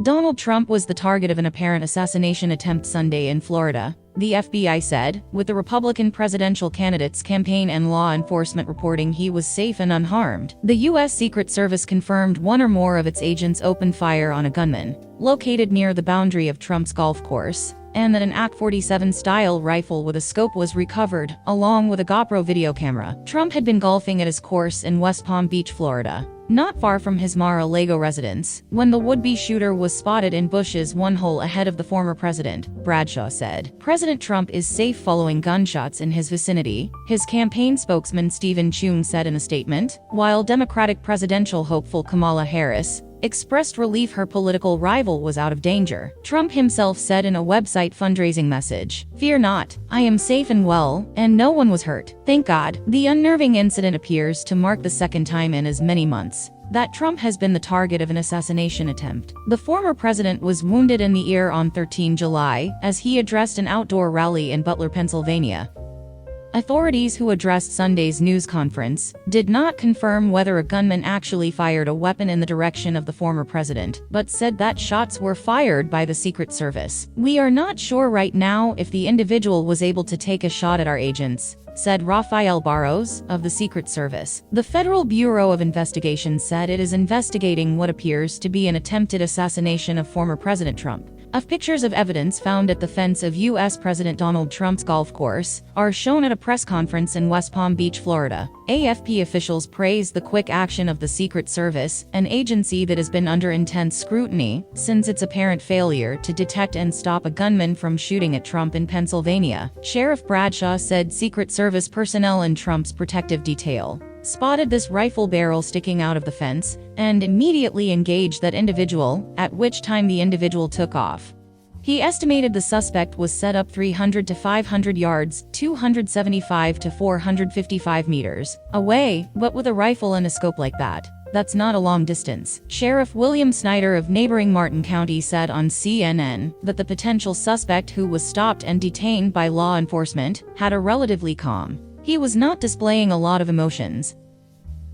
Donald Trump was the target of an apparent assassination attempt Sunday in Florida, the FBI said, with the Republican presidential candidate's campaign and law enforcement reporting he was safe and unharmed. The U.S. Secret Service confirmed one or more of its agents opened fire on a gunman, located near the boundary of Trump's golf course, and that an AK-47-style rifle with a scope was recovered, along with a GoPro video camera. Trump had been golfing at his course in West Palm Beach, Florida, not far from his Mar-a-Lago residence, when the would-be shooter was spotted in bushes one hole ahead of the former president, Bradshaw said. President Trump is safe following gunshots in his vicinity, his campaign spokesman Steven Cheung said in a statement, while Democratic presidential hopeful Kamala Harris expressed relief her political rival was out of danger. Trump himself said in a website fundraising message, "Fear not, I am safe and well, and no one was hurt. Thank God." The unnerving incident appears to mark the second time in as many months that Trump has been the target of an assassination attempt. The former president was wounded in the ear on 13 July as he addressed an outdoor rally in Butler, Pennsylvania. Authorities who addressed Sunday's news conference did not confirm whether a gunman actually fired a weapon in the direction of the former president, but said that shots were fired by the Secret Service. "We are not sure right now if the individual was able to take a shot at our agents," said Rafael Barros of the Secret Service. The Federal Bureau of Investigation said it is investigating what appears to be an attempted assassination of former President Trump. Pictures of evidence found at the fence of U.S. President Donald Trump's golf course are shown at a press conference in West Palm Beach, Florida. AFP officials praised the quick action of the Secret Service, an agency that has been under intense scrutiny since its apparent failure to detect and stop a gunman from shooting at Trump in Pennsylvania. Sheriff Bradshaw said Secret Service personnel in Trump's protective detail spotted this rifle barrel sticking out of the fence and immediately engaged that individual, at which time the individual took off. He estimated the suspect was set up 300 to 500 yards, 275 to 455 meters away, but with a rifle and a scope like that, that's not a long distance. Sheriff William Snyder of neighboring Martin County said on CNN that the potential suspect, who was stopped and detained by law enforcement, had a relatively calm. He was not displaying a lot of emotions.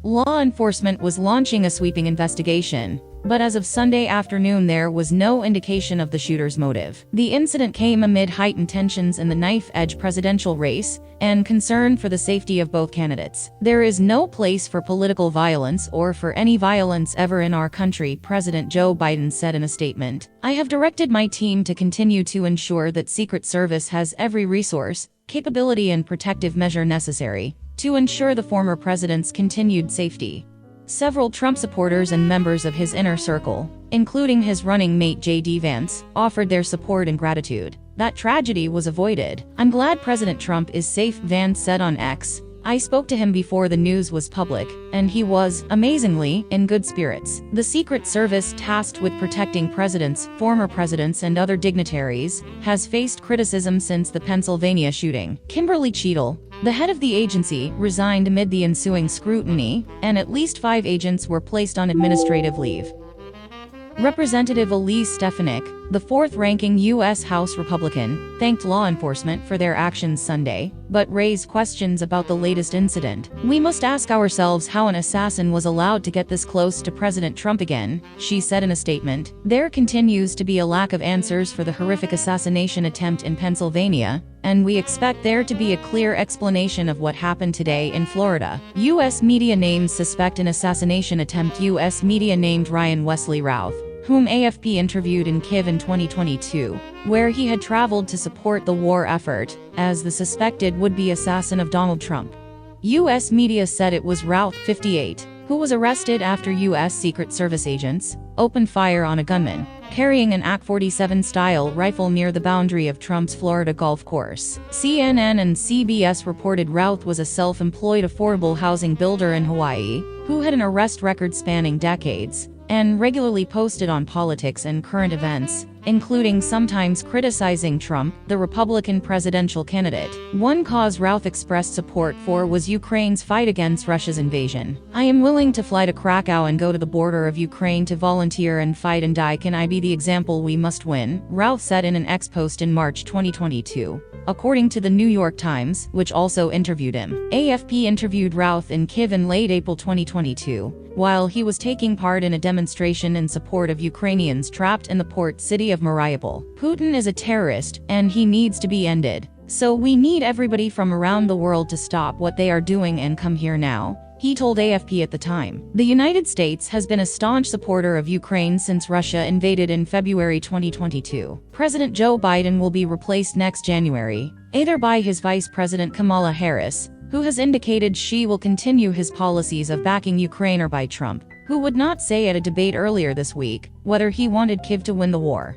Law enforcement was launching a sweeping investigation, but as of Sunday afternoon there was no indication of the shooter's motive. The incident came amid heightened tensions in the knife-edge presidential race and concern for the safety of both candidates. "There is no place for political violence or for any violence ever in our country," President Joe Biden said in a statement. "I have directed my team to continue to ensure that Secret Service has every resource, capability and protective measure necessary to ensure the former president's continued safety." Several Trump supporters and members of his inner circle, including his running mate J.D. Vance, offered their support and gratitude. "That tragedy was avoided. I'm glad President Trump is safe," Vance said on X. "I spoke to him before the news was public, and he was, amazingly, in good spirits." The Secret Service, tasked with protecting presidents, former presidents, and other dignitaries, has faced criticism since the Pennsylvania shooting. Kimberly Cheadle, the head of the agency, resigned amid the ensuing scrutiny, and at least 5 agents were placed on administrative leave. Representative Elise Stefanik, the 4th-ranking U.S. House Republican, thanked law enforcement for their actions Sunday, but raised questions about the latest incident. "We must ask ourselves how an assassin was allowed to get this close to President Trump again," she said in a statement. "There continues to be a lack of answers for the horrific assassination attempt in Pennsylvania, and we expect there to be a clear explanation of what happened today in Florida." U.S. media named suspect in assassination attempt. U.S. media named Ryan Wesley Routh, whom AFP interviewed in Kyiv in 2022, where he had traveled to support the war effort, as the suspected would-be assassin of Donald Trump. U.S. media said it was Routh, 58, who was arrested after U.S. Secret Service agents opened fire on a gunman carrying an AK-47-style rifle near the boundary of Trump's Florida golf course. CNN and CBS reported Routh was a self-employed affordable housing builder in Hawaii who had an arrest record spanning decades and regularly posted on politics and current events, including sometimes criticizing Trump, the Republican presidential candidate. One cause Routh expressed support for was Ukraine's fight against Russia's invasion. "I am willing to fly to Krakow and go to the border of Ukraine to volunteer and fight and die. Can I be the example we must win?" Routh said in an X post in March 2022. according to the New York Times, which also interviewed him. AFP interviewed Routh in Kyiv in late April 2022, while he was taking part in a demonstration in support of Ukrainians trapped in the port city of Mar-a-Lago. Putin is a terrorist, and he needs to be ended. So we need everybody from around the world to stop what they are doing and come here now, he told AFP at the time. The United States has been a staunch supporter of Ukraine since Russia invaded in February 2022. President Joe Biden will be replaced next January, either by his Vice President Kamala Harris, who has indicated she will continue his policies of backing Ukraine, or by Trump, who would not say at a debate earlier this week whether he wanted Kyiv to win the war.